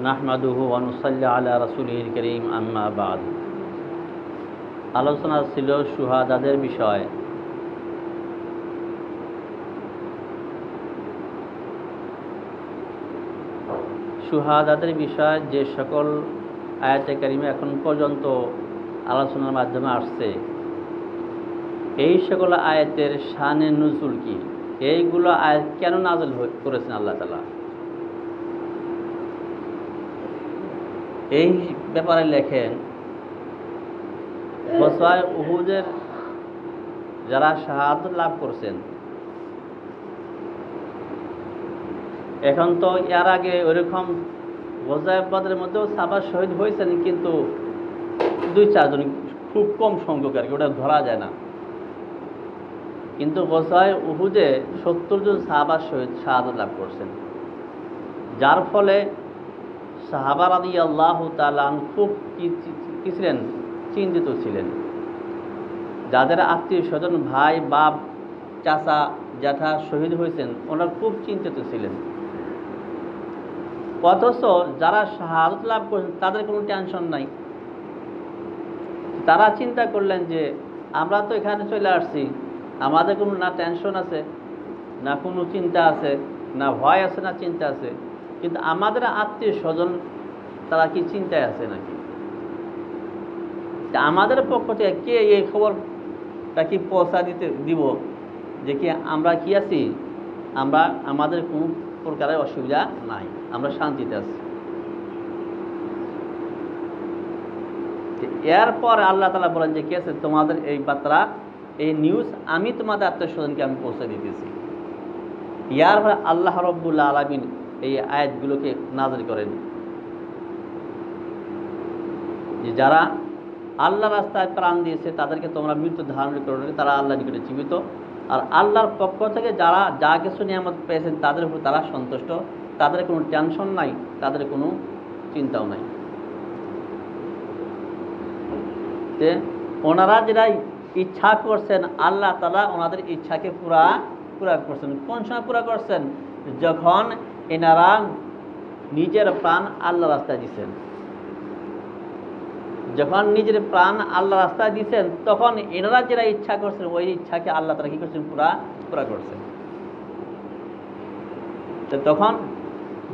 নাহমাদুহু ওয়া নুসাল্লি আলা রাসূলিল কারীম আম্মা বা'দ। আলোচনা ছিল শুহাদাদের বিষয়। শুহাদাদের বিষয় যে সকল আয়াতে কারিমে এখন পর্যন্ত আলোচনার মাধ্যমে আসছে, এই সকল আয়াতের শানে নুজুল কি, এইগুলো আয়াত কেন নাযিল করেছেন আল্লাহ তাআলা, এই ব্যাপারে লেখেন গজওয়ায়ে উহুদের যারা শাহাদাত লাভ করছেন, এখন তো এর আগে ওইরকম গজওয়ায়ে বদরের মধ্যেও সাহাবা শহীদ হয়েছেন, কিন্তু 2-4 জন, খুব কম সংখ্যক আর কি, ওটা ধরা যায় না। কিন্তু গজওয়ায়ে উহুদে 70 জন সাহাবা শাহাদাত লাভ করছেন, যার ফলে সাহাবা রাদিয়াল্লাহু তাআলা খুব কি ছিলেন, চিন্তিত ছিলেন। যাদের আত্মীয় স্বজন, ভাই, বাপ, চাচা, জ্যাঠা শহীদ হয়েছেন, ওনারা খুব চিন্তিত ছিলেন। অথচ যারা শাহাদাত লাভ করেছেন তাদের কোনো টেনশন নাই। তারা চিন্তা করলেন যে আমরা তো এখানে চলে আসছি, আমাদের কোনো না টেনশন আছে, না কোনো চিন্তা আছে, না ভয় আছে, না চিন্তা আছে, কিন্তু আমাদের আত্মীয় স্বজন তারা কি চিন্তায় আছে নাকি? আমাদের পক্ষ থেকে কে এই খবরটা কি পৌঁছা দিব যে কি আমরা কি আছি, আমাদের কোনো প্রকারের অসুবিধা নাই, আমরা শান্তিতে আছি। এরপর আল্লাহ তাআলা বলেন যে কি আছে, তোমাদের এই বার্তা, এই নিউজ আমি তোমাদের আত্মীয় স্বজনকে আমি পৌঁছে দিতেছি। ইয়ার পরে আল্লাহ রাব্বুল আলামিন এই আয়াতগুলোকে নাযিল করেন যে যারা আল্লাহ রাস্তায় প্রাণ দিয়েছে তাদেরকে তোমরা মৃত্যু ধারণ করো, তারা আল্লাহর নিকটে জীবিত। আর আল্লাহর পক্ষ থেকে যারা যা কিছু নিয়ামত পেয়েছেন তাদের উপর তারা সন্তুষ্ট, তাদের কোনো টেনশন নাই, তাদের কোনো চিন্তাও নাই। যে ওনারা যেটা ইচ্ছা করছেন, আল্লাহ তাআলা ওনাদের ইচ্ছাকে পুরা করছেন। কোন সময় পুরা করছেন? যখন এনারা নিজের প্রাণ আল্লাহ রাস্তায় দিচ্ছেন। যখন নিজের প্রাণ আল্লাহ রাস্তায় দিচ্ছেন, তখন এনারা যেটা ইচ্ছা করছেন ওই ইচ্ছাকে আল্লাহ তাআলা কি করছেন, পুরা করছেন। তখন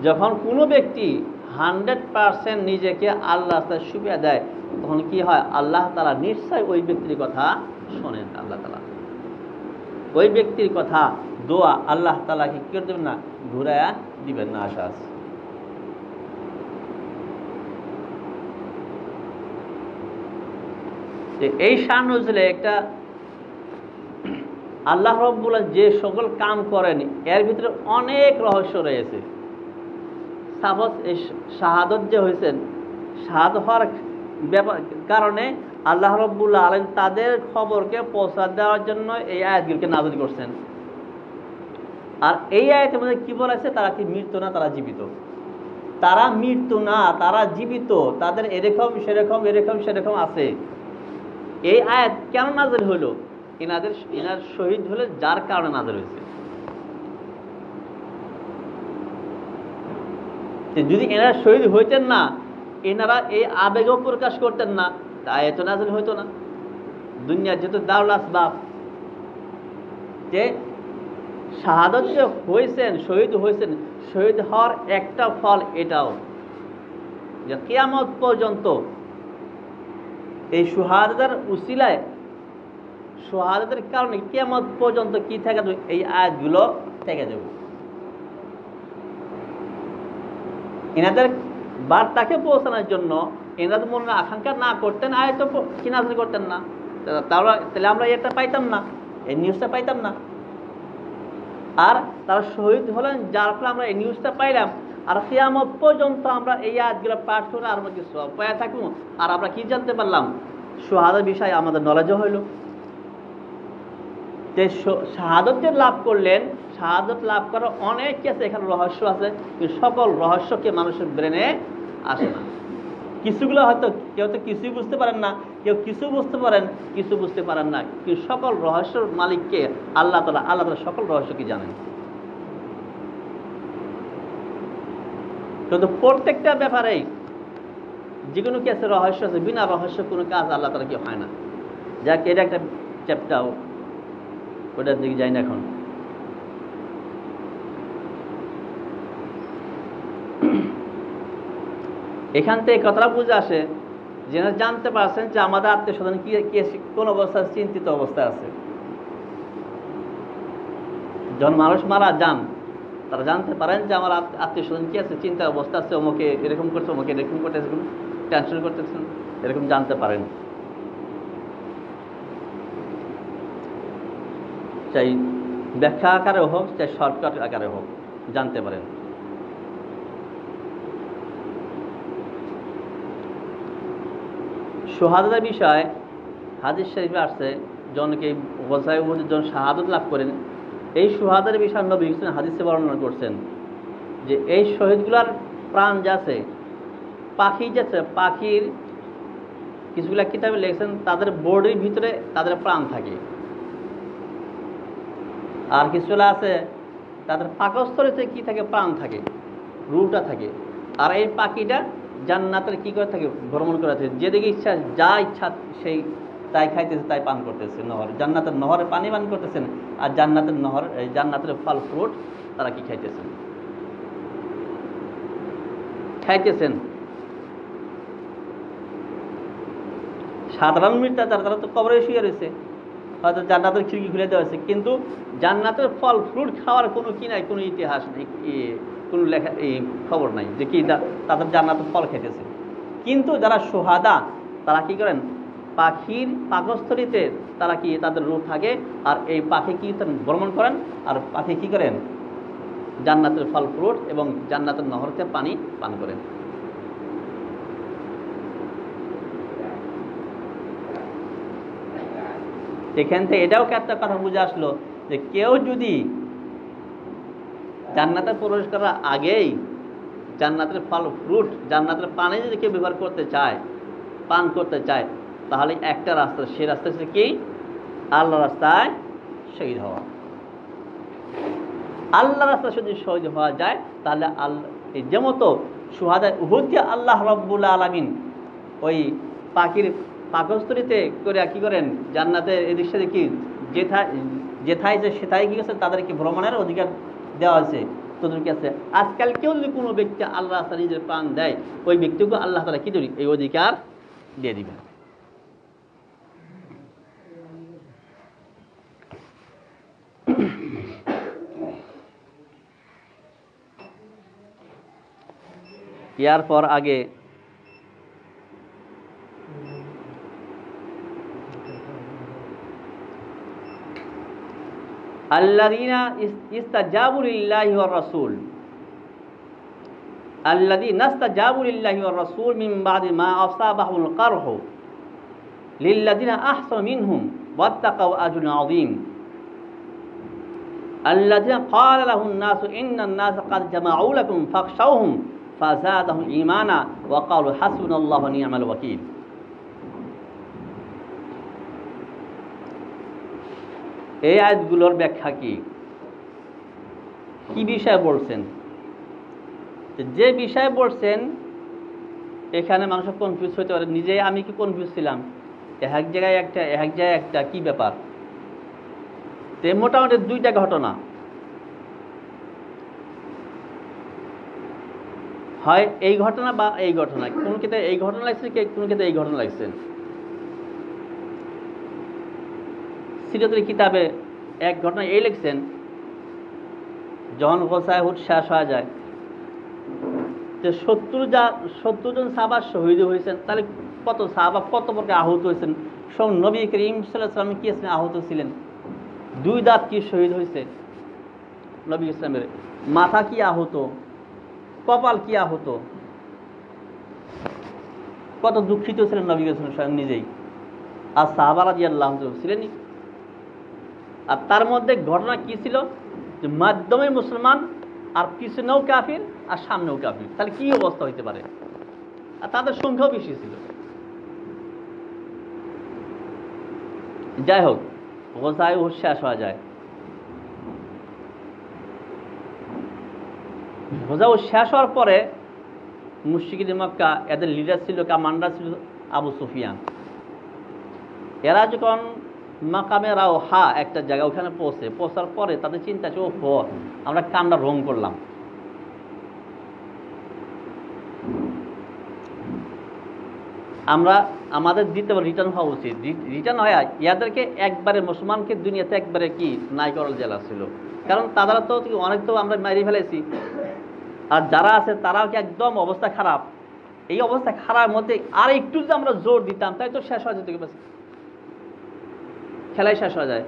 যখন কোনো ব্যক্তি 100% নিজেকে আল্লাহ রাস্তায় সুবিধা দেয়, তখন কি হয়, আল্লাহ তাআলা নিশ্চয় ওই ব্যক্তির কথা শোনেন। আল্লাহ তাআলা ওই ব্যক্তির কথা, দোয়া আল্লাহ তাআলা কি করে দেবেন না, ঘুরাইয়া দিবেন না, আশা আছে। এই শান নজুলে একটা আল্লাহ রাব্বুল যে সকল কাম করেন এর ভিতরে অনেক রহস্য রয়েছে। সাপোজ এই শাহাদত যে হয়েছেন, শাহাদত হওয়ার কারণে আল্লাহ রাব্বুল আলামিন তাদের খবরকে পৌঁছা দেওয়ার জন্য এই আয়াতগুলোকে নাযিল করছেন। আর এই আয়াতের মধ্যে কি বলা আছে, তারা কি মৃত্যু না, তারা জীবিত। তারা মৃত্যু না, তারা জীবিত, তাদের এরকম সেরকম আছে। এই আয়াত কেন নাযিল হলো? এনার শহীদ হলে যার কারণে নাযিল হয়েছে। যদি এনারা শহীদ হইতেন না, এনারা এই আবেগও প্রকাশ করতেন না, আয়াত নাযিল হইতো না। দুনিয়ার যেহেতু দারুল আসবাব, যে শাহাদত যে হয়েছেন, শহীদ হয়েছেন, শহীদ হওয়ার একটা ফল এটাও যে কিয়ামত পর্যন্ত এই শাহাদাতের উসিলায়, শাহাদাতের কারণে কিয়ামত পর্যন্ত কি থেকে যাবে, এই আয়াতগুলো থেকে যাবে। এনাদের বার্তাকে পৌঁছানোর জন্য এনাদের মনে আকাঙ্ক্ষা না করতেন, আয়াত কি নাযিল করতেন না, তাহলে আমরা এটা পাইতাম না, এই নিউজটা পাইতাম না। আর তারা শহীদ হলেন, যার ফলে আমরা এই নিউজটা পাইলাম। আর কিয়ামত পর্যন্ত আমরা এই আয়াতগুলো পাঠ করে আর আমরা কিছু পায়া থাকবো। আর আমরা কি জানতে পারলাম, শাহাদাতের বিষয়ে আমাদের নলেজও হইল। যে শাহাদত যে লাভ করলেন, শাহাদত লাভ করার অনেক কিছু এখানে রহস্য আছে, কিন্তু সকল রহস্যকে মানুষের ব্রেনে আসে না। কিছুগুলো হয়তো কেউ তো কিছুই বুঝতে পারেন না, কেউ কিছু বুঝতে পারেন, কিছু বুঝতে পারেন না, কিন্তু সকল রহস্যের মালিককে আল্লাহ তাআলা সকল রহস্য কি জানেন। কিন্তু প্রত্যেকটা ব্যাপারেই যে কোনো কেসে রহস্য আছে, বিনা রহস্য কোনো কাজ আল্লাহ তাআলা কি হয় না। যাক, এটা একটা চ্যাপ্টার, ওটার দিকে যাই না এখন। এখান থেকে কথাটা বুঝে আসে যে জানতে পারছেন যে আমাদের আত্মীয় স্বজন কি কোন অবস্থায় চিন্তিত অবস্থায় আছে। যখন মানুষ মারা যান, তারা জানতে পারেন যে আমার আত্মীয় স্বজন কি আছে, চিন্তার অবস্থা আছে, অমুকে এরকম করছে, অমুকে এরকম করতেছে, টেনশন করতেছেন, এরকম জানতে পারেন। চাই ব্যাখ্যা আকারে হোক, চাই শর্টকাট আকারে হোক, জানতে পারেন। শাহাদাতের বিষয় হাদিস শরীফে আসছে, জনকে গজায়ে উহুদের জন শাহাদাত লাভ করেন, এই শাহাদাতের বিষয় নবী হাদিসে বর্ণনা করছেন যে এই শহীদগুলার প্রাণ যাচ্ছে, পাখি যাচ্ছে, পাখির কিছুগুলা কিতাবে লিখছেন তাদের বডির ভিতরে তাদের প্রাণ থাকে, আর কিছুগুলা আছে তাদের পাকস্থলীতে কি থাকে, প্রাণ থাকে, রূহটা থাকে। আর এই পাখিটা জান্নাতের কি করে থাকে, ভ্রমণ করে থাকে, যেদিকে ইচ্ছা, যা ইচ্ছা সেই তাই খাইতেছে, তাই পান করতেছে, নহর জান্নাতের নহরে পানি পান করতেছেন, আর জান্নাতের নহর জান্নাতের ফল ফ্রুট তারা কি খাইতেছেন। সাধারণ মৃত্যু তারা তো কবরে শুয়ে রয়েছে, হয়তো জান্নাতের খিড়কি খুলে দেওয়া হয়েছে, কিন্তু জান্নাতের ফল ফ্রুট খাওয়ার কোনো কি নাই, কোনো ইতিহাস নেই, কোনো লেখা খবর নাই যে কি তাদের জান্নাতের ফল খেতেছে। কিন্তু যারা সুহাদা তারা কি করেন, পাখির পাকস্থলীতে তারা কি তাদের রূহ থাকে, আর এই পাখি কি ভ্রমণ করেন, আর পাখি কি করেন, জান্নাতের ফল ফ্রুট এবং জান্নাতের নহরতে পানি পান করেন। এখান থেকে এটাও একটা কথা বুঝে আসলো যে কেউ যদি জান্নাতে প্রবেশ করার আগেই জান্নাতের ফল ফ্রুট, জান্নাতের পানি যদি কেউ ব্যবহার করতে চায়, পান করতে চায়, তাহলে একটা রাস্তা, সে রাস্তা হচ্ছে কি, আল্লাহ রাস্তায় শহীদ হওয়া। আল্লাহ রাস্তায় যদি শহীদ হওয়া যায়, তাহলে আল্লাহ যেমতো সুহাদা উহুদকে আল্লাহ রাব্বুল আলামিন ওই পাখির পাকস্থলীতে করে কি করেন, জান্নাতের এদিক সাথে কি যেথায় যে সেথায় কি আছে তাদেরকে ভ্রমণের অধিকার দেওয়া হয়েছে, তোদেরকে আছে। আজকাল কেউ যদি কোনো ব্যক্তি আল্লাহ রাস্তায় নিজের প্রাণ দেয়, ওই ব্যক্তিকে আল্লাহ তাআলা কি দেবেন, এই অধিকার দিয়ে দিবেন। ইয়ার পর আগে আল্লাযীনা ইস্তাজাবু লিল্লাহি ওয়ার রাসূল, আল্লাযীনা ইস্তাজাবু লিল্লাহি ওয়ার রাসূল মিন বাদি মা আসাবাহুল কারহু লিল্লাযীনা আহসানু মিনহুম ওয়াত্তাকাউ আজরুন আযীম। আল্লাযীনা ক্বালা লাহুন নাসু ইন্নান নাসা ক্বাদ জামাউ লাকুম ফাখশাউহুম ফাযাদাহুম ঈমানা ওয়া ক্বালু হাসবুনাল্লাহু ওয়া নি'মাল ওয়াকিল। এই আয়াতগুলোর ব্যাখ্যা কি বিষয় বলছেন, যে বিষয় বলছেন এখানে মানুষ কনফিউজ হতে পারে, নিজে আমি কি কনফিউজ ছিলাম, এক জায়গায় একটা কি ব্যাপার। তো মোটামুটি দুইটা ঘটনা, হয় এই ঘটনা বা এই ঘটনা, কোন ক্ষেত্রে এই ঘটনা লাগছে, কোন ক্ষেত্রে এই ঘটনা লাগছে। সিরাতের কিতাবে এক ঘটনা এই লিখছেন, যখন গজায়ে উহুদ শেষ হয়ে যায়, যে 70 জন সাহাবা শহীদ হয়েছেন, তাহলে কত সাহাবা কত প্রকার আহত হয়েছেন। সব নবী করিম সাল্লাল্লাহু আলাইহি ওয়াসাল্লাম কি আছেন, আহত ছিলেন, 2 দাঁত কি শহীদ হয়েছে নবী ইসলামের, মাথা কি আহত, কপাল কি আহত, কত দুঃখিত ছিলেন নবী স্বয়ং নিজেই, আর সাহাবা রাদিয়াল্লাহু আনহুম ছিলেনই। আর তার মধ্যে ঘটনা কি ছিল, যে মাধ্যমে মুসলমান, আর পিছনেও কাফির আর সামনেও কাফির, তাহলে কি অবস্থা হইতে পারে, আর তাদের সংখ্যাও বেশি ছিল। যাই হোক, গজায়ে উহুদ শেষ হয়ে যায়, গজায়ে উহুদ শেষ হওয়ার পরে মুশরিকিন মক্কা, এদের লিডার ছিল, কমান্ডার ছিল আবু সুফিয়ান। এরা যখন মাকামে রাওহা একটা জায়গা, ওখানে পৌঁছার পরে তাদের চিন্তা ছিল, ও আমরা কামটা রং করলাম, আমরা আমাদের দিতে রিটার্ন হওয়া উচিত। রিটার্ন হয় ইয়াদেরকে একবারে মুসলমানকে দুনিয়াতে একবারে কি নাই করার জেলা ছিল, কারণ তারা তো অনেক তো আমরা মারি ফেলেছি, আর যারা আছে তারাও কি একদম অবস্থা খারাপ। এই অবস্থা খারাপ মধ্যে আর একটু যদি আমরা জোর দিতাম তাই তো শেষ হয়ে যেত, খেলাই শেষ হয়ে যায়।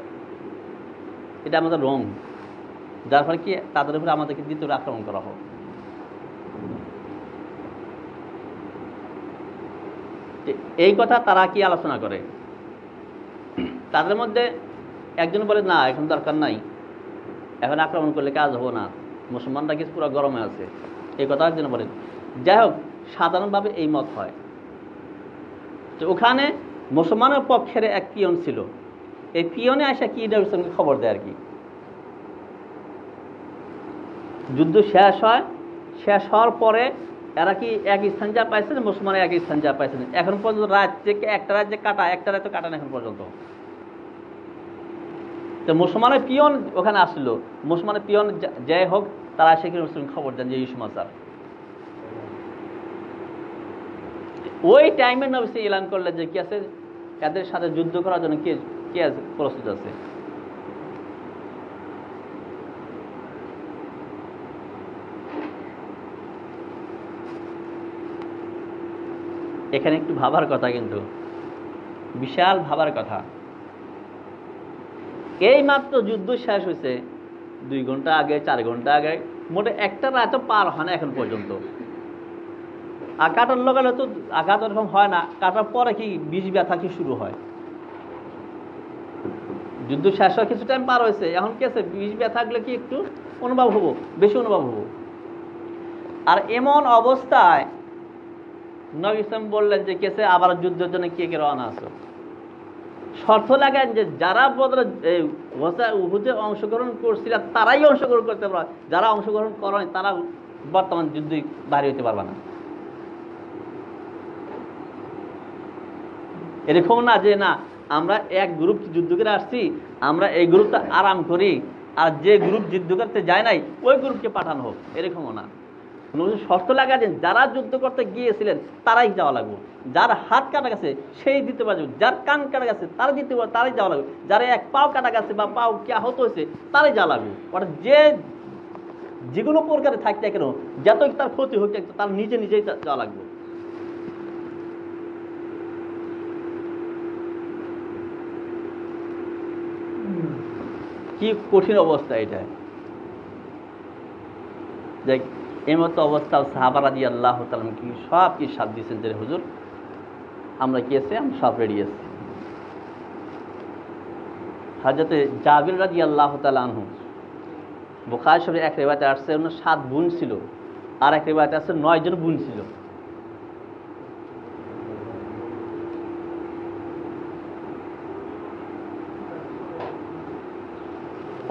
এটা আমাদের রং, যার ফলে কি তাদের উপরে আমাদেরকে দ্বিতীয় আক্রমণ করা হোক। এই কথা তারা কি আলোচনা করে, তাদের মধ্যে একজন বলে না এখন দরকার নাই, এখন আক্রমণ করলে কাজ হবো না, মুসলমানরা কি পুরো গরমে আছে, এই কথা একজন বলেন। যাই হোক, সাধারণভাবে এই মত হয়। তো ওখানে মুসলমানের পক্ষের এক পিয়ন ছিল, এই পিয়নে আসা কি সঙ্গে খবর দেয় আর কি। যুদ্ধ শেষ হয়, শেষ হওয়ার পরে এরা কি এক স্থান যা পাইছেন, মুসলমানের এক স্থান যা পাইছেন, এখন পর্যন্ত একটা রাজ্যে কাটা, একটা রাজ্যে কাটান এখন পর্যন্ত। তো মুসলমানের পিয়ন ওখানে আসলো, মুসলমানের পিয়ন যাই হোক তারা এসে কি খবর দেন যে এই সমাচার। ওই টাইমে নবী এলান করলেন যে কি আছে, এদের সাথে যুদ্ধ করার জন্য কে কে প্রস্তুত আছে। এখানে একটু ভাবার কথা, কিন্তু বিশাল ভাবার কথা। এই মাত্র যুদ্ধ শেষ হয়েছে 2 ঘন্টা আগে, 4 ঘন্টা আগে, মোটে একটা রাত পার হয় না এখন পর্যন্ত। আর কাটার লাগালে তো আঘাত ওরকম হয় না, কাটার পরে কি বিষ ব্যথা কি শুরু হয়। যুদ্ধ শেষ হয় কিছু টাইম পার হয়েছে, এখন কি আছে বিষ ব্যথা থাকলে কি একটু অনুভব হবো, বেশি অনুভব হবো। আর এমন অবস্থায় নবী ইসলাম বললেন যে কেসে আবার যুদ্ধের জন্য কে কে রওনা আছো। শর্ত লাগান যে যারা উহুদে অংশগ্রহণ করছিল তারাই অংশগ্রহণ করতে পারে, যারা অংশগ্রহণ করেন তারা বর্তমান যুদ্ধে বাইরে হইতে পারবে না। এরকম না যে না আমরা এক গ্রুপ যুদ্ধ করে আসছি, আমরা এই গ্রুপটা আরাম করি, আর যে গ্রুপ যুদ্ধ করতে যায় নাই ওই গ্রুপকে পাঠানো হোক, এরকমও না। শর্ত লাগাছেন যারা যুদ্ধ করতে গিয়েছিলেন তারাই যাওয়া লাগবে, যার হাত কাটা গেছে সেই দিতে পারবে, যার কান কাটা গেছে তারা দিতে পারবে, তারাই যাওয়া লাগবে, যারা এক পাও কাটা গেছে বা পাও কি আহত হয়েছে তারাই যাওয়া লাগবে। অর্থাৎ যেগুলো প্রকারে থাকতে কেন যতই তার ক্ষতি হোক তার নিজেই যাওয়া লাগবে। কি কঠিন অবস্থা এটা। দেখ এই মতো অবস্থা সাহাবা রাদিয়াল্লাহু তাআলা কি সব কি সাথ দিয়েছেন যে হুজুর আমরা কি আছে, আমরা সব রেডি আছি। হযরতে জাবির রাদিয়াল্লাহু তাআলা আনহু, বুখারী শরীফে এক রিওয়ায়াতে আসছে 7 বোন ছিল, আর এক রিওয়ায়াতে আছে 9 জন বোন ছিল।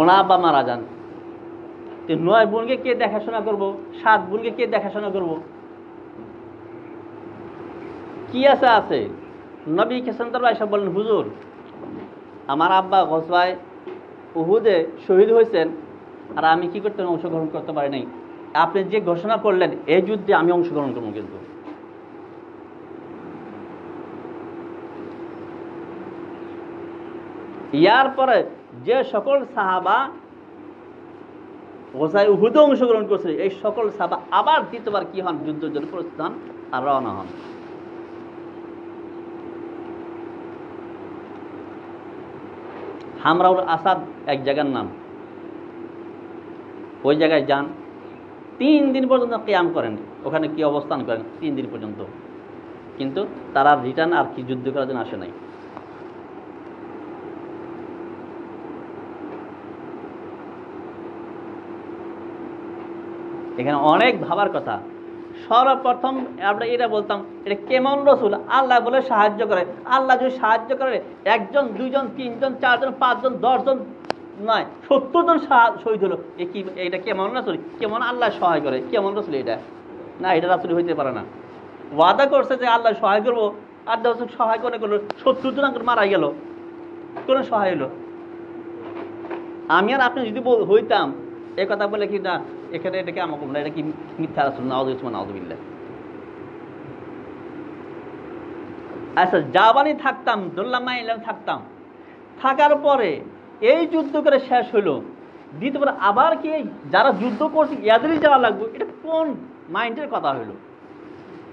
ওনার আব্বা মারা যান, 9 বোনকে কে দেখাশোনা করবো, 7 বোনকে কে দেখাশোনা করবো, কি আছে। নবী কেসান্তর এসব বলেন হুজুর আমার আব্বা গজওয়ায় উহুদে শহীদ হয়েছেন, আর আমি কি করতে অংশগ্রহণ করতে পারি নাই, আপনি যে ঘোষণা করলেন এই যুদ্ধে আমি অংশগ্রহণ করবো। কিন্তু ইয়ার পরে যে সকল সাহাবা গোসাই উহুদে অংশগ্রহণ করছে এই সকল সাহাবা আবার দ্বিতীয়বার কি হন, যুদ্ধের জন্য প্রস্তুত হন আর রওনা হন। হামরাউল আসাদ এক জায়গার নাম, ওই জায়গায় যান, 3 দিন পর্যন্ত কিয়াম করেন, ওখানে কি অবস্থান করেন 3 দিন পর্যন্ত, কিন্তু তারা রিটার্ন আর কি যুদ্ধ করার জন্য আসে নাই। এখানে অনেক ভাবার কথা। সর্বপ্রথম আমরা এটা বলতাম এটা কেমন রসুল, আল্লাহ বলে সাহায্য করে, আল্লাহ যদি সাহায্য করে 1 জন 2 জন 3 জন 4 জন 5 জন 10 জন নয় 70 জন শহীদ হলো, এটা কেমন রসুল, কেমন আল্লাহ সহায় করে, কেমন রসুল এটা। না, এটা রাসূল হইতে পারে না। ওয়াদা করছে যে আল্লাহ সহায় করবো, আর 10 জন সহায় করে করলো, 70 জন মারা গেল, কোন সহায় হলো? আমি আর আপনি যদি হইতাম এই কথা বলে কি না এখানে এটাকে আমাকে না, এটা কি মিথ্যা রাসূল, নাউযুবিল্লাহ। আচ্ছা, জাবানি থাকতাম, ধরলাম মাইলাম থাকতাম, থাকার পরে এই যুদ্ধ করে শেষ হলো, দ্বিতীয়বার আবার কি যারা যুদ্ধ করছে এদেরই যাওয়া লাগবে, এটা কোন মাইন্ডের কথা হলো?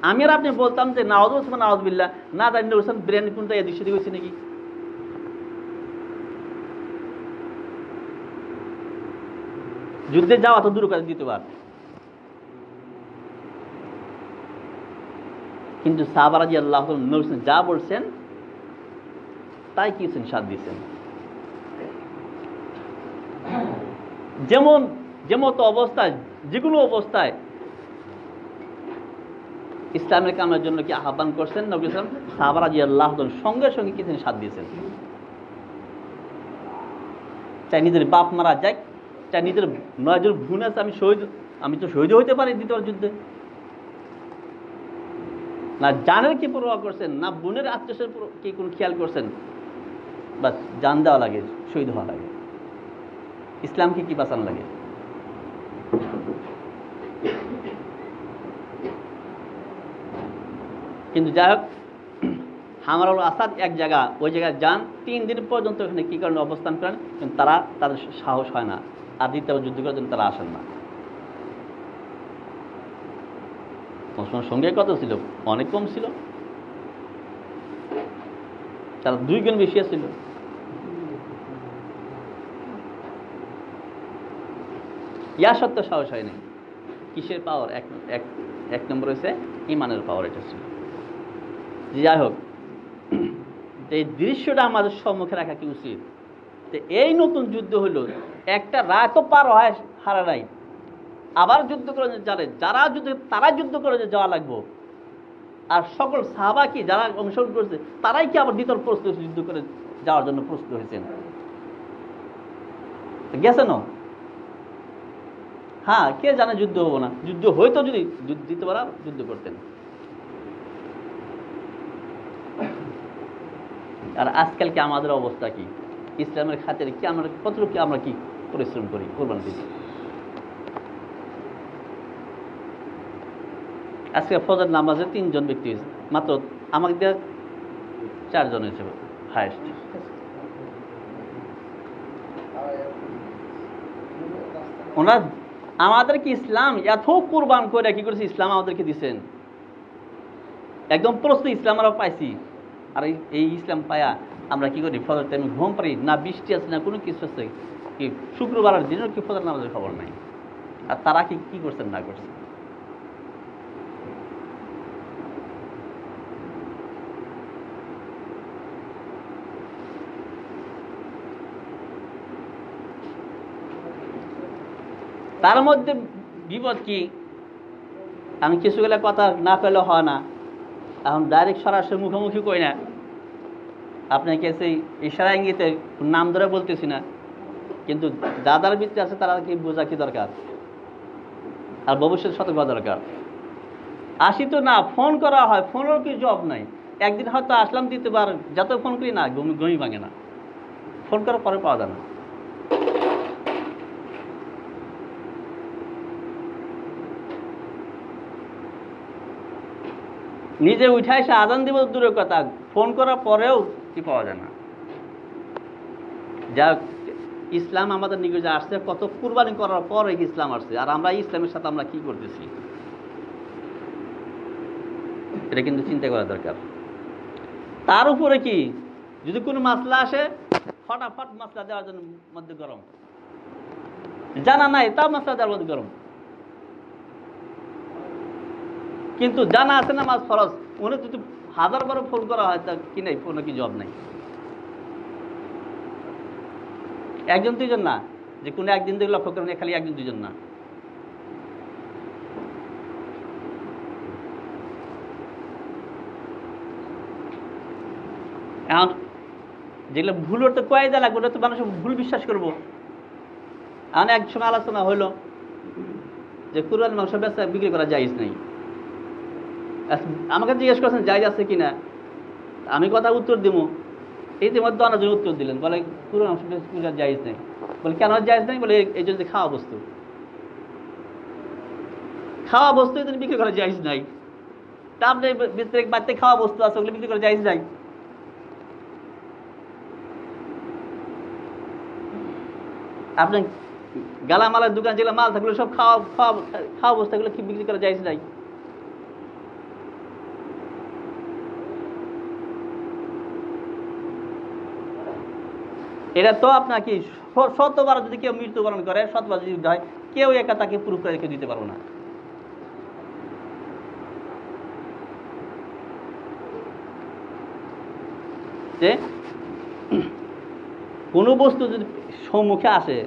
আমি আর আপনি বলতাম যে নাউযুবিল্লাহ, না জানি হোসেন ব্রেন কোনটা এদিক সেদিক হয়েছে নাকি। যুদ্ধে যাওয়া তো দূর করে দ্বিতীয়বার। কিন্তু সাহাবা রাদিয়াল্লাহু আনহুম যা বলছেন তাই কিছুদিন সাথ দিয়েছেন। যেমন অবস্থায়, যেগুলো অবস্থায় ইসলামের কামের জন্য কি আহ্বান করছেন নবী সাল্লাল্লাহু আলাইহি ওয়াসাল্লাম, সাহাবা রাদিয়াল্লাহু আনহুম সঙ্গে সঙ্গে কিছুদিন সাথ দিয়েছেন। চাই নিজের বাপ মারা যাক, চাই নিজের 9 জন বোন আছে, আমি তো শহীদ হইতে পারি দ্বিতীয় যুদ্ধে। না জানের কি পরোয়া করছেন, না বোনের আত্মীয়ের কি কোনো খেয়াল করছেন, বাস জান দেওয়া লাগে, শহীদ হওয়া লাগে, ইসলামকে কি বাঁচানো লাগে। কিন্তু যাই হোক, হামারুল আসাদ এক জায়গা, ওই জায়গায় যান, 3 দিন পর্যন্ত ওখানে কী কারণে অবস্থান করেন, কিন্তু তাদের সাহস হয় না, আর দ্বিতীয় যুদ্ধ করার জন্য তারা আসেন না। মুসলমান সঙ্গে কত ছিল? অনেক কম ছিল, তারা 2 গুণ বেশি ছিল। ইয়া সত্য সাহস হয়নি। কিসের পাওয়ার? এক নম্বর হয়েছে ইমানের পাওয়ার, এটা ছিল। যাই হোক, এই দৃশ্যটা আমাদের সম্মুখে রাখা কি উচিত। তো এই নতুন যুদ্ধ হলো, একটা রাতও পার হয় হারা নাই, আবার যুদ্ধ করে তারা যুদ্ধ করে যাওয়া লাগবো। আর সকল সাহাবা কি যারা অংশগ্রহণ করেছে তারাই কি আবার দ্বিতীয় প্রস্তুত যুদ্ধ করে যাওয়ার জন্য প্রস্তুত হয়েছেন? গেছেন? হ্যাঁ, কে জানে যুদ্ধ হবো না, যুদ্ধ হয়তো যদি দ্বিতীয়বার যুদ্ধ করতেন। আর আজকালকে আমাদের অবস্থা কি? ইসলামের খাতিরে কি আমরা কতটুকু আমরা কি পরিশ্রম করি, কোরবানি দিই। আজকে ফজর নামাজে 3 জন ব্যক্তি হয়েছে মাত্র, আমাকে দিয়ে 4 জন হয়েছে হায়েস্ট। ওনার আমাদেরকে ইসলাম এত কুরবান করে কি করেছে, ইসলাম আমাদেরকে দিচ্ছেন একদম প্রস্তুত, ইসলাম আমরা পাইছি। আর এই ইসলাম পায়া আমরা কি করি, ফজর টাইমে ঘুম পারি না, বৃষ্টি আছে না, কোনো কিছু আছে কি, শুক্রবারের দিনও কি ফজর নামাজের খবর নাই। আর তারা কি করছেন না করছেন। তার মধ্যে বিপদ কি, আমি কিছুগুলো কথা না পেলে হয় না, এখন ডাইরেক্ট সরাসরি মুখোমুখি কই না, আপনাকে সেই ইশারা ইঙ্গিতে নাম ধরে বলতেছি না, কিন্তু যাদের ভিতরে আছে তারা কি বোঝা কি দরকার, আর ভবিষ্যৎ সতর্ক হওয়া দরকার। আসি তো না, ফোন করা হয়, ফোনেরও কি জব নাই। একদিন হয়তো আসলাম, দ্বিতীয়বার যত ফোন করি না, ঘুমই ভাঙে না, ফোন করার পরে পাওয়া যায় না। নিজে উঠে এসে আজান দিব দূরের কথা, ফোন করার পরেও কি পাওয়া যায় না। যা ইসলাম আমাদের নিকটে আসছে কত কুরবানি করার পরে ইসলাম আসছে, আর আমরা ইসলামের সাথে আমরা কি করতেছি, এটা কিন্তু চিন্তা করা দরকার। তার উপরে কি যদি কোনো মাসলা আসে, ফটাফট মাসলা দেওয়ার জন্য মধ্যে গরম, জানা নাই তাও মাসলা দেওয়ার মধ্যে গরম। কিন্তু জানা আছে না মাস ফরজ, উনি যদি 1000 বার ফোন করা হয় তা কি নাই, কোনো কি জব নাই। 1 2 জন না, যে কোনো একদিন থেকে লক্ষ্য করেন, খালি 1 2 জন না। এখন যেগুলো ভুল হতে কয়েদা লাগবে, ওটা তো মানুষ ভুল বিশ্বাস করবো। এখন এক সময় আলোচনা হইলো যে কুরবানির মাংস বেচা বিক্রি করা যাইজ নাই, আমাকে জিজ্ঞেস করছেন জায়েজ আছে কিনা, আমি কথা উত্তর দিব, ইতিমধ্যে অনেকজন উত্তর দিলেন, বলে কুরআন শরীফ জায়েজ নেই। বলে কেন জায়েজ নেই? বলে এই জন্য খাওয়া বস্তু, খাওয়া বস্তু এই জন্য বিক্রি করা জায়েজ নাই। তা আপনি ভিতরে বাড়িতে খাওয়া বস্তু আছে, ওগুলো বিক্রি করা জায়েজ নাই। আপনি গালামালের দোকান যেগুলো মাল থাকলে সব খাওয়া খাওয়া খাওয়া বস্তু, এগুলো কি বিক্রি করা জায়েজ নাই? এটা তো আপনার কি শতবার যদি কেউ মৃত্যুবরণ করে, শতবার যদি হয়, কেউ একা তাকে প্রুফ করে রেখে দিতে পারবো না। যে কোনো বস্তু যদি সম্মুখে আসে,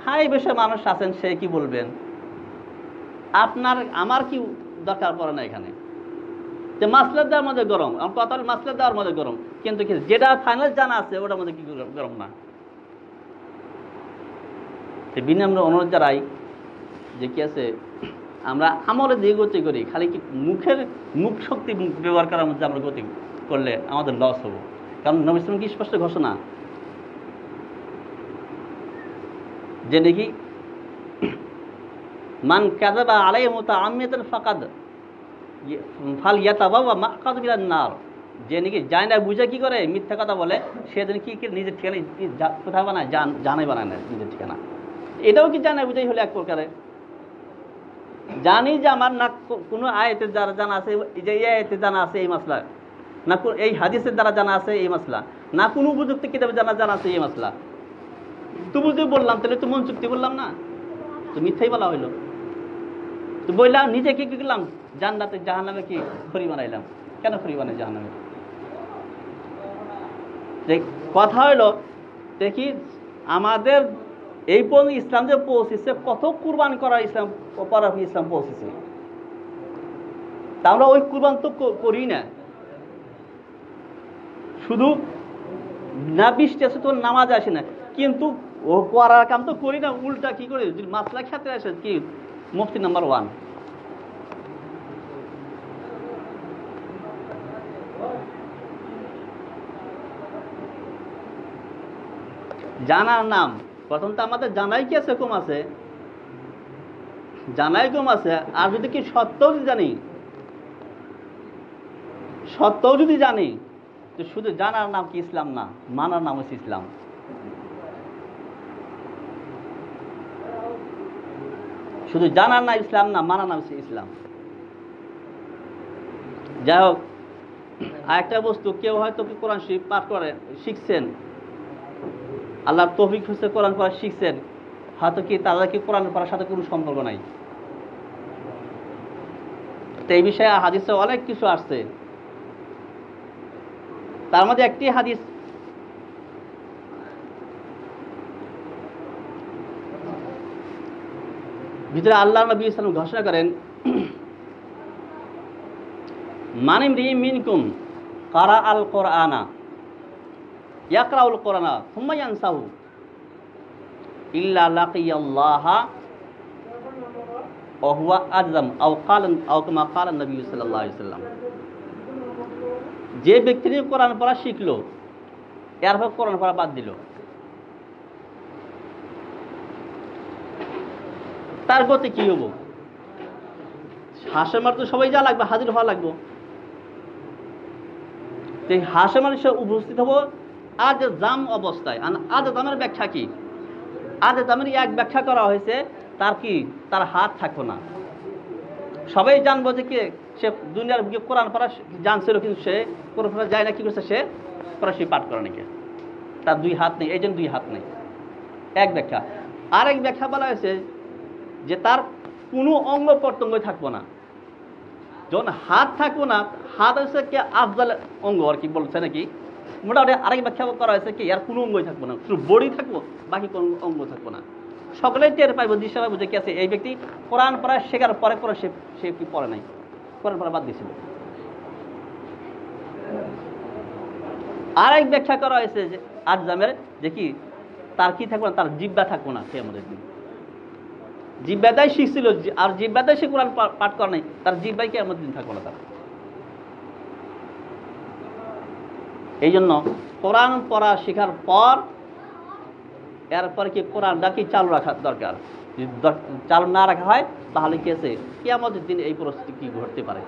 হাই বেশি মানুষ আছেন, সে কি বলবেন? আপনার আমার কি দরকার পড়ে না এখানে। যে মাসলা দেওয়ার মধ্যে গরম, আমার কথা মাসলা দেওয়ার মধ্যে গরম, কিন্তু কি যেটা ফাইনাল জানা আছে ওটার মধ্যে কি গরম না। বিনম্র অনুরোধ জানাই যে কি আছে, আমরা আমলের দিকে গতি করি, খালি কি মুখ শক্তি ব্যবহার করার মধ্যে আমরা গতি করলে আমাদের লস হবো। কারণ নবী সাল্লাল্লাহু আলাইহি ওয়াসাল্লাম কি স্পষ্ট ঘোষণা যে নাকি মান কাযাবা আলাইহি মুতাআম্মিদান ফাকাদ ফালইয়াতাবাওয়া মাকআদাহু মিনান নার, যে নাকি জানে না বুঝে কি করে মিথ্যা কথা বলে, সে যেন কি নিজের ঠিকানা কোথায় বানায়, জানাই বানায় না নিজের ঠিকানা। এটাও কি জানা বুঝাই হলো এক প্রকারের। জানি যে আমার না কোনো আয়াতের দ্বারা জানা আছে যে এই আয়াতে জানা আছে এই মাসলা, না এই হাদিসের দ্বারা জানা আছে এই মাসলা, না কোনো উপযুক্ত কিতাবে জানা আছে এই মাসলা। তবু যদি বললাম তাহলে তো মন চুক্তি বললাম না, তো মিথ্যাই বলা হইলো। তো বললাম নিজে কি করলাম, জান্নাতে জাহান্নামে কি খড়ি বানাইলাম। কেন খড়ি বানাই জাহান্নামে? কথা হইলো দেখি আমাদের এই পর্যন্ত ইসলাম যে পৌঁছেছে, কত কুরবান করা ইসলাম ইসলাম পৌঁছেছে, তা আমরা ওই কুরবান তো করি না। শুধু না বৃষ্টি আছে তো নামাজ আসে না, কিন্তু ও করার কাম তো করি না, উল্টা কি করি, মাসলা ক্ষেত্রে আসে কি মুফতি নাম্বার 1। জানার নাম প্রথম তো আমাদের জানাই কি আছে, কম আছে, জানাই কম আছে। আর যদি কি সত্যও যদি জানি, সত্যও যদি জানি, তো শুধু জানার নাম কি ইসলাম না, মানার নাম হচ্ছে ইসলাম। শুধু জানার নাম ইসলাম না, মানার নাম হচ্ছে ইসলাম। যাই হোক, আরেকটা বস্তু, কেউ হয়তো কোরআন শরীফ পাঠ করে শিখছেন, আল্লাহর তৌফিক হচ্ছে কোরআন পড়া শিখছেন, হয়তো কি তাদের কি কোরআন পড়ার সাথে কোনো সম্পর্ক নাই। তো এই বিষয়ে হাদিসে অনেক কিছু আসছে, তার মধ্যে একটি হাদিস ভিতরে আল্লাহ নবী সাল্লাল্লাহু আলাইহি ওয়াসাল্লাম ঘোষণা করেন, মান ইমরিইন মিনকুম কারা আল কোরআনা ইয়াকরাউল কোরআনা সুম্মা ইয়ানসাহু ইল্লা লাকিয়াল্লাহা ওয়া হুয়া আযম আও কামা ক্বালা নবী সাল্লাল্লাহু আলাইহি ওয়াসাল্লাম। যে ব্যক্তি কোরআন পড়া শিখলো, এরপর কোরআন পড়া বাদ দিল, তার গতি কি হবো? হাসেমার তো সবাই যা লাগবে, হাজির হওয়া লাগবে। হাসেমার সে উপস্থিত হবো আজ জাম অবস্থায়। আজ জামের ব্যাখ্যা কি? আজ জামের এক ব্যাখ্যা করা হয়েছে, তার কি তার হাত থাকবো না। সবাই জানবো যে কে সে দুনিয়ার বুকে কোরআন পড়া জানছিল, কিন্তু সে কোরআন পড়া যায় না, কি করছে, সে পড়া সে পাঠ করে নাকি, তার দুই হাত নেই, এই জন্য দুই হাত নেই, এক ব্যাখ্যা। আরেক ব্যাখ্যা বলা হয়েছে যে তার কোনো অঙ্গ প্রত্যঙ্গ থাকবো না। যখন হাত থাকবো না, হাত হচ্ছে কি আফজাল অঙ্গ আর কি বলছে নাকি, মোটামুটি আরেক ব্যাখ্যা করা হয়েছে কি আর কোনো অঙ্গই থাকবো না, শুধু বডি থাকবো, বাকি কোনো অঙ্গ থাকবো না। সকলেই টের পাইব, দৃশ্য পাইব যে কি আছে, এই ব্যক্তি কোরআন পড়া শেখার পরে করে সে কি পড়ে নাই, কোরআন পড়া বাদ দিয়েছিল। আরেক ব্যাখ্যা করা হয়েছে যে আজ জামের যে কি তার কি থাকবো না, তার জিহ্বা থাকবো না। সে আমাদের দিন জিহ্বাটাই শিখছিল, আর জিহ্বাটাই সে কোরআন পাঠ করে নাই, তার জিহ্বাই কি আমাদের দিন থাকবো না তার। এই জন্য কোরআন পড়া শেখার পর এরপরে কি কোরআনটা কি চালু রাখা দরকার। যদি চালু না রাখা হয় তাহলে কি আছে কিয়ামতের দিন এই পরিস্থিতি কি ঘটতে পারে।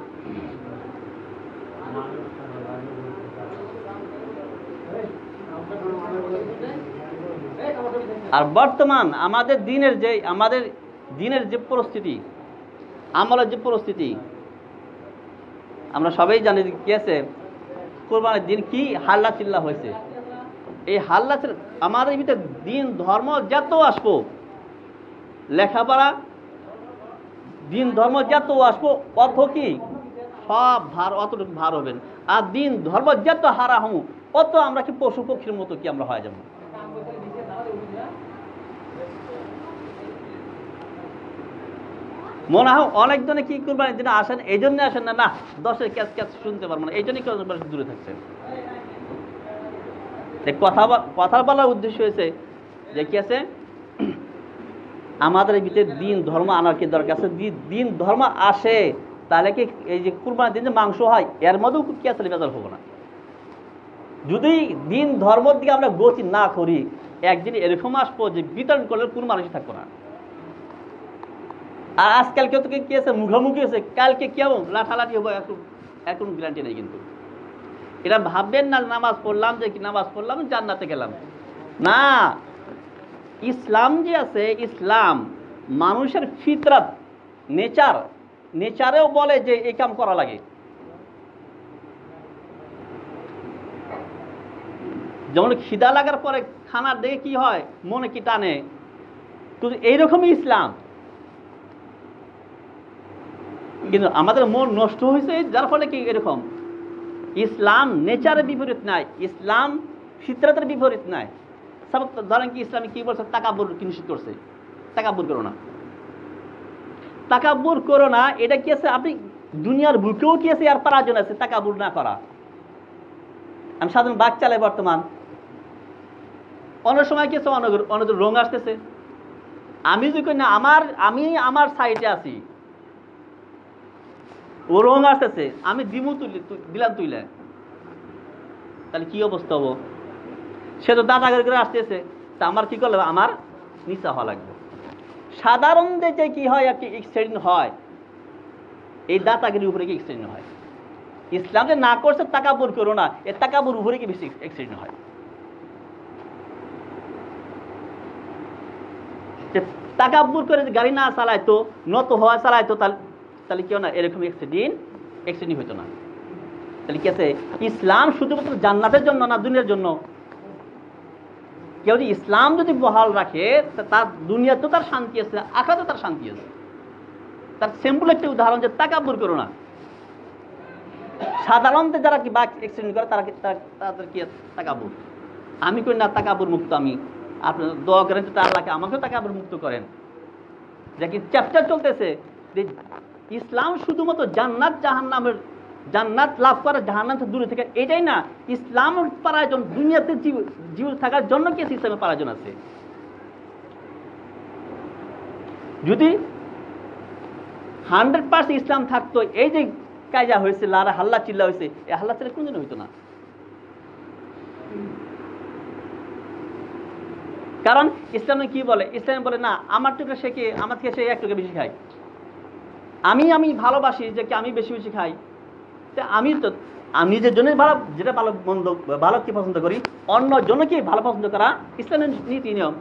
আর বর্তমান আমাদের দিনের যে পরিস্থিতি, আমলের যে পরিস্থিতি, আমরা সবাই জানি কি আছে কোরবানির দিন কি হাল্লা চিল্লা হয়েছে। এই হাল্লা আমাদের ভিতরে দিন ধর্ম যত আসবো, লেখাপড়া দিন ধর্ম যত আসবো অর্থ কি সব ভার অতটুকু ভার হবেন। আর দিন ধর্ম যত হারা হম অত আমরা কি পশু পক্ষীর মতো কি আমরা হয়ে যাব। মনে হয় অনেকজনে কি কোরবানির দিনে আসেন, এই জন্য আসেন না, না দশের ক্যাচ ক্যাচ শুনতে পারবো না, এই জন্যই দূরে থাকছেন। কথা বলার উদ্দেশ্য হয়েছে যে কি আছে আমাদের ভিতরে দিন ধর্ম আনার কি দরকার আছে। দিন ধর্ম আসে তাহলে কি এই যে কুরবানির দিন যে মাংস হয় এর মধ্যেও কি আসলে বেজার হবো না। যদি দিন ধর্মের দিকে আমরা গতি না করি একদিন এরকম আসবো যে বিতরণ করলে কোনো মানুষই থাকবো না। আর আজকালকে তো কি আছে মুখোমুখি আছে, কালকে কেমন লাঠালাঠি হবো এখন গ্যারান্টি নেই। কিন্তু এটা ভাববেন না নামাজ পড়লাম যে নামাজ পড়লাম জান্নাতে গেলাম না। ইসলাম যে আছে, ইসলাম মানুষের ফিতরত নেচারেও বলে যে এই কাম করা লাগে। যেমন খিদা লাগার পরে খানার দেখে কি হয় মনে কি টানে, কিন্তু এইরকমই ইসলাম। কিন্তু আমাদের মন নষ্ট হয়েছে যার ফলে কি এরকম। ইসলাম নেচারের বিপরীত নাই, ইসলাম ফিতরতের বিপরীত নাই। সব ধরেন কি ইসলামে কি বলছে তাকাব্বুর কি নিষেধ করছে, তাকাব্বুর করো না, তাকাব্বুর করো না। এটা কি আছে আপনি দুনিয়ার বুকেও কি আছে আর পারাজন আছে তাকাব্বুর না করা। আমি সাধারণ বাইক চালাই বর্তমান, অনেক সময় কি আছে অনেক রং আসতেছে, আমি যদি না আমি আমার সাইডে আছি, ও রং আসতেছে, আমি দিলাম তুইলে, তাহলে কি অবস্থা হবো। সে তো দাদাগিরি করে আসতেছে, তা আমার কি করলে আমার নিচা হওয়া লাগবে। সাধারণ যে কি হয় আর কি এক্সিডেন্ট হয়, এই দাদাগিরির উপরে কি এক্সিডেন্ট হয়। ইসলাম যে না করছে তাকাব্বুর করো না, এই তাকাব্বুর উপরে কি বেশি এক্সিডেন্ট হয়। তাকাব্বুর করে গাড়ি না চালাইতো, নত হওয়া চালাইতো, তাহলে কেউ না এরকম এক্সিডেন্ট হইতো না। তাহলে কি আছে ইসলাম শুধুমাত্র জান্নাতের জন্য না দুনিয়ার জন্য। কেউ যদি ইসলাম যদি বহাল রাখে তার দুনিয়াতেও তার শান্তি আছে, আখিরাতেও তার শান্তি আছে। তার সিম্পল একটা উদাহরণ যে তাকাব্বুর করো না। সাধারণত যারা কি বাইক অ্যাক্সিডেন্ট করে তাদের কি তাকাব্বুর। আমি করি না তাকাব্বুর মুক্ত। আমি আপনার দোয়া করেন তো আল্লাহকে আমাকেও তাকাব্বুর মুক্ত করেন। যে কি চ্যাপ্টার চলতেছে যে ইসলাম শুধুমাত্র জান্নাত লাভ করা জাহান্নাম থেকে দূরে থেকে এটাই না, ইসলামের প্রয়োজন দুনিয়াতে জীবিত থাকার জন্য কি ইসলামের প্রয়োজন আছে। যদি 100% ইসলাম থাকতো, এই যে কায়দা হয়েছে হাল্লা চিল্লা হয়েছে, এই হাল্লা চিল্লা কোনদিন হইতো না। কারণ ইসলামে কি বলে, ইসলামে বলে না আমার টুকরা সে কি আমার থেকে সে এক টুকরা বেশি খায়। আমি ভালোবাসি যে কি আমি বেশি বেশি খাই, আমি নিজের জন্য ভালো, যেটা ভালো কি পছন্দ করি, অন্য জন্য কি ভালো পছন্দ করা ইসলামের নীতি নিয়ম।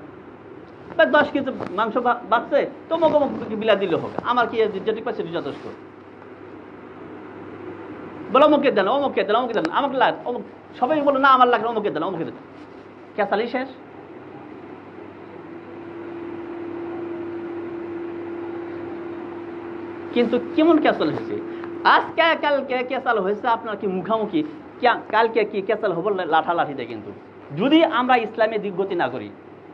10 কেজি মাংস বাঁচছে তো মকে বিলা দিলে হোক, আমার কি যেটি পাচ্ছে যথেষ্ট। বলো অমুকে দেন, অমুকে দেন, অমুকে দেন, আমাকে লাগ সবাই বলো না আমার লাগবে, অমুকে দেন, অমুকে দেন, ক্যাসালি শেষ। কিন্তু কেমন ক্যাসাল হয়েছে আজকে, কালকে ক্যাসাল হয়েছে আপনার কি মুখামুখি, কালকে কি ক্যাসাল হবো লাঠালাঠিতে। কিন্তু যদি আমরা ইসলামের দিক গতি না করি,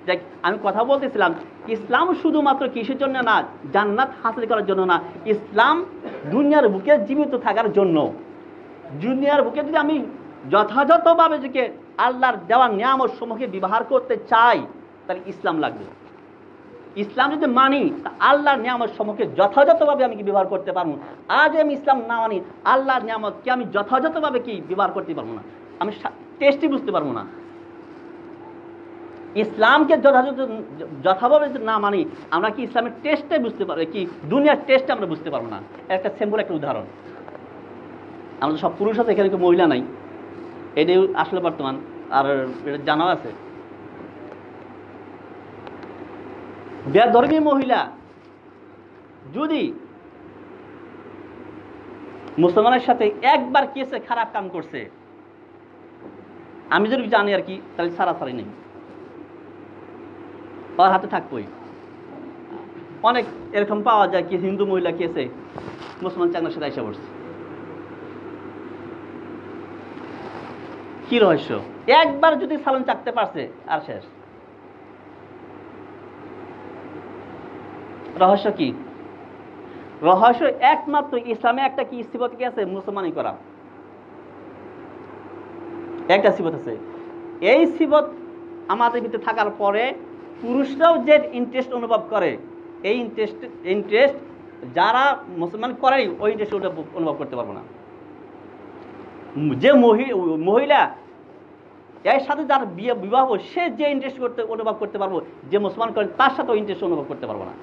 দেখ আমি কথা বলতেছিলাম ইসলাম শুধুমাত্র কিসের জন্য না, জান্নাত হাসিল করার জন্য না, ইসলাম দুনিয়ার বুকে জীবিত থাকার জন্য। দুনিয়ার বুকে যদি আমি যথাযথভাবে যে আল্লাহর দেওয়া নিয়ামত সমূহকে ব্যবহার করতে চাই তাহলে ইসলাম লাগবে। ইসলাম যদি মানি আল্লাহর নিয়ামত সমূহকে যথাযথভাবে আমি কি ব্যবহার করতে পারবো। আজ আমি ইসলাম না মানি আল্লাহর নিয়ামতকে আমি যথাযথভাবে কি ব্যবহার করতে পারবো না। আমি টেস্টই বুঝতে পারবো না। ইসলামকে যথাভাবে যদি না মানি, আমরা কি ইসলামের টেস্টটাই বুঝতে পারবো, কি দুনিয়ার টেস্ট আমরা বুঝতে পারবো না। একটা সিম্পল একটা উদাহরণ, আমাদের সব পুরুষ আছে, এখানে কেউ মহিলা নাই, এটাই আসলে বর্তমান, আর এটা জানাও আছে। বেধর্মী মহিলা যদি মুসলমানের সাথে একবার কেসে খারাপ কাম করছে, আমি যদি জানি আর কি, তাহলে সারাসারি নেই, ওর হাতে থাকবোই। অনেক এরকম পাওয়া যায় কি হিন্দু মহিলা কেসে মুসলমান চাকনার সাথে এসে পড়ছে। কি রহস্য? একবার যদি সালাম চাকতে পারছে আর শেষ। রহস্য কি? রহস্য একমাত্র ইসলামে একটা কি সিফত কি আছে? মুসলমানি করা একটা সিফত আছে। এই সিফত আমাদের ভিতরে থাকার পরে পুরুষরাও যে ইন্টারেস্ট অনুভব করে, এই ইন্টারেস্ট যারা মুসলমান করে ওই ইন্টারেস্ট অনুভব করতে পারবো না। যে মহিলা এর সাথে যার বিবাহ, সে যে ইন্টারেস্ট অনুভব করতে পারবো, যে মুসলমান করে তার সাথে ইন্টারেস্ট অনুভব করতে পারবো না।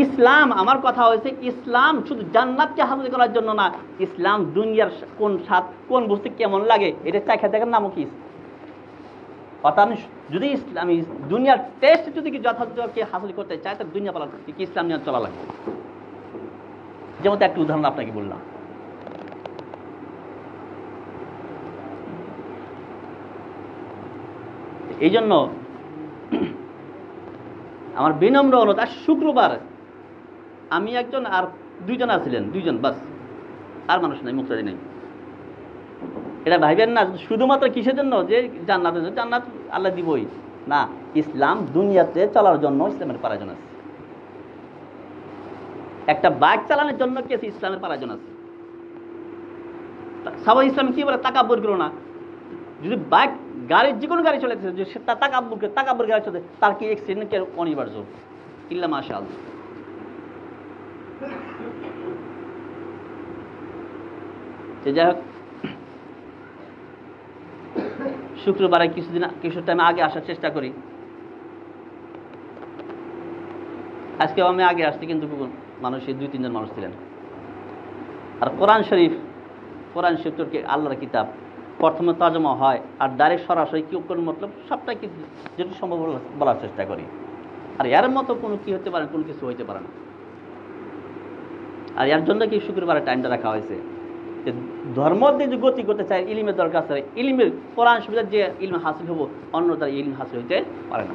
ইসলাম, আমার কথা হয়েছে, ইসলাম শুধু জান্নাতকে হাসিল করার জন্য না, ইসলাম দুনিয়ার কোন স্বাদ, কোন বস্তু কেমন লাগে এটা চাখা দেখার নামও কি। অর্থাৎ যদি ইসলামী দুনিয়ার টেস্ট যদি কি যথাযথ হাসিল করতে চায়, তাহলে দুনিয়া পালা কি ইসলাম নিয়ে চলা লাগবে। যেমন একটা উদাহরণ আপনাকে বললাম, এই জন্য আমার বিনম্র অনুরোধ, আর শুক্রবার আমি একজন আর দুইজন আছিলেন, দুইজন বাস, আর মানুষ নাই, মুক্তারি নেই। এটা ভাইবেন না শুধুমাত্র কিসের জন্য যে জান্নাতের জন্য, জান্নাত আল্লাহ দিবই না, ইসলাম দুনিয়াতে চলার জন্য ইসলামের প্রয়োজন আছে। একটা বাইক চালানোর জন্য কি আছে? ইসলামের প্রয়োজন আছে। সবাই ইসলাম কি বলে? তাকাব্বুর করো না। যদি বাইক গাড়ির যে কোনো গাড়ি চলেছে, যে সে তাকাব্বুর গাড়ি চলে, তার কি অ্যাক্সিডেন্ট কে অনিবার্য, ইল্লা মাশাআল্লাহ। যাই হোক, শুক্রবারে কিছু টাইম আগে আসার চেষ্টা করি। আজকেও আমি আগে আসছি, কিন্তু মানুষের 2-3 জন মানুষ ছিলেন। আর কোরআন শরীফ তোরকে আল্লাহর কিতাব প্রথমে তর্জমা হয়, আর ডাইরেক্ট সরাসরি কি কোন মতলব সবটাই কি যেটুকু সম্ভব বলার চেষ্টা করি। আর এর মতো কোনো কি হতে পারে, কোনো কিছু হইতে পারে না। আর এর জন্য কি শুক্রবারের টাইমটা রাখা হয়েছে, যে ধর্ম দিয়ে যে গতি করতে চায়, ইলিমের দরকার আছে। ইলিমের কোরআন শরীফের যে ইলম হাসিল হবো, অন্য দ্বারা ইলম হাসিল হইতে পারে না।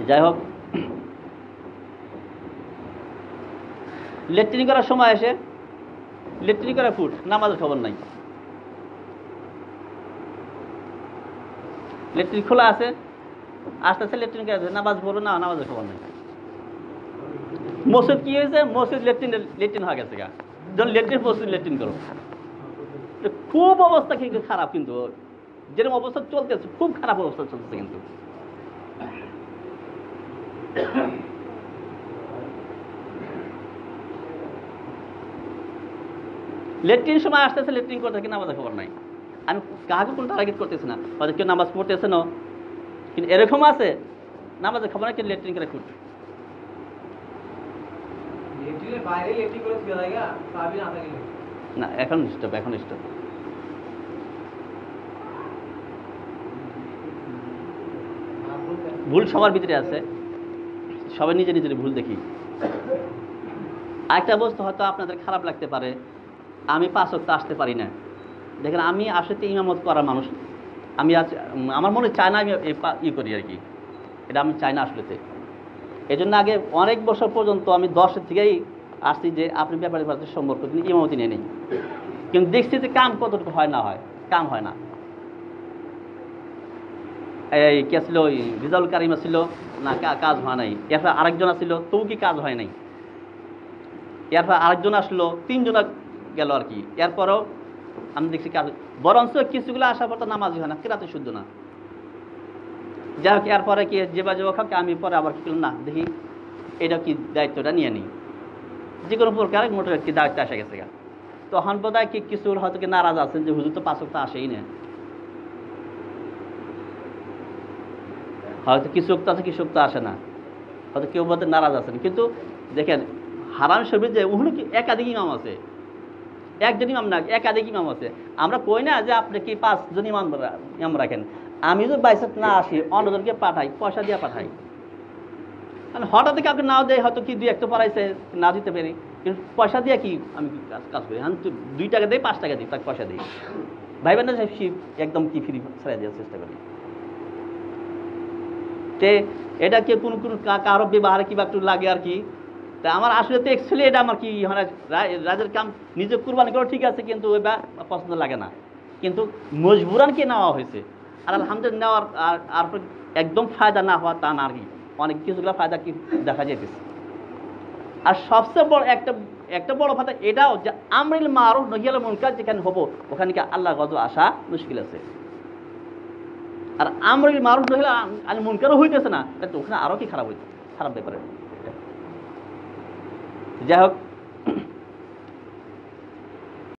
যাই হোক, লেট্রিন করার সময় এসে লেট্রিন করা ফুট, নামাজের খবর নাই। লেট্রিন খোলা আছে, আস্তে আস্তে লেট্রিন করে নামাজ পড়ো না, নামাজের খবর নাই। মসজিদ কি হয়েছে? মসজিদ লেট্রিন হয়ে গেছে গা, যখন লেট্রিন মসজিদ লেট্রিন করো। খুব অবস্থা কিন্তু খারাপ, কিন্তু যেরকম অবস্থা চলতেছে, খুব খারাপ অবস্থা চলতেছে। কিন্তু লেট্রিন সময় আসতেছে, লেট্রিন করতে কি নামাজের খবর নাই। আমি কাহাকে কোনো টার্গেট করতেছি না, হয়তো কেউ নামাজ পড়তেছে না, কিন্তু এরকম আছে নামাজের খবর নাই, কিন্তু লেট্রিন করে ফুট। না, এখন স্টপ। ভুল সবার ভিতরে আছে, সবাই নিজের ভুল দেখি। আরেকটা বস্তু হয়তো আপনাদের খারাপ লাগতে পারে, আমি 5 ওয়াক্ত আসতে পারি না। দেখেন, আমি আসলে ইমামত করার মানুষ, আমি আজ আমার মনে চায় না আমি করি আর কি, এটা আমি চাই না আসলেতে। এই জন্য আগে অনেক বছর পর্যন্ত আমি 10 থেকেই আসছি যে আপনি ব্যাপারে সম্পর্ক তিনি ইমামতি নিয়ে নেই, কিন্তু দেখছি যে কাম কতটুকু হয় না হয়, কাম হয় না। এই কে ছিল, ওই রিজাউল কারিমা ছিল না, কাজ হয় নাই। এরপর আরেকজন আসছিল, তবু কি কাজ হয় নাই। এরপর আরেকজন আসলো, 3 জন গেল আর কি। এরপরও আমি দেখছি কাজ, বরঞ্চ কিছুগুলো আসার পর তো নামাজই হয় না, কিরাতে শুদ্ধ না। যাই হোক, এরপরে কি যে বাজে খাকে আমি পরে আবার কি করলাম, না দেখি এটা কি দায়িত্বটা নিয়ে নিই, যে কোনো প্রকার মোটর কি দায়িত্ব আসা গেছে গা। তখন বোধহয় কিছু হয়তো কি নারাজ আছেন যে হুজুর তো 5 ওয়াক্ত আসেই না, হয়তো কিছু ওয়াক্ত আছে কিছু ওয়াক্ত আসে না, হয়তো কেউ বোধহয় নারাজ আছেন। কিন্তু দেখেন হারাম শরীফে যে ওখানে কি একাধিক ইমাম আছে, একজন ইমাম না একাধিক ইমাম আছে। আমরা কই না যে আপনি কি 5 জন ইমাম রাখেন, আমি যদি বাইসাত না আসি অন্যজনকে পাঠাই, পয়সা দিয়ে পাঠাই। মানে হঠাৎ কাউকে নাও দেয়, হয়তো কি 2-1 পড়াইছে না দিতে পারি, কিন্তু পয়সা দিয়ে কি আমি কি কাজ করি, আমি 2 টাকা দিই 5 টাকা দিই তাকে পয়সা দিই, ভাইবেন না একদম কি ফ্রি ছেড়ে দেওয়ার চেষ্টা করি। তে এটা কি কোন কারো ব্যবহারে কিবা একটু লাগে আর কি। তা আমার আসলে তো অ্যাকচুয়ালি এটা আমার কি মানে রাজের কাম নিজে কুরবানি করা ঠিক আছে, কিন্তু ওইটা পছন্দ লাগে না, কিন্তু মজবুরান কি নেওয়া হয়েছে। আর আলহামদুলিল্লাহ নেওয়ার আর একদম ফায়দা না হওয়া তা না আর কি, অনেক কিছুগুলো ফায়দা কি দেখা যাইতেছে। আর সবচেয়ে বড় একটা বড় ফায়দা এটাও যে আমরিল মারুফ নহিয়াল মুনকার যেখানে হবো ওখানে কি আল্লাহ গজব আসা মুশকিল আছে। আর আমরিল মারুফ নহিয়াল আল মুনকারও হইতেছে না, ওখানে আরো কি খারাপ হইতে, খারাপ ব্যাপারে। যাই হোক,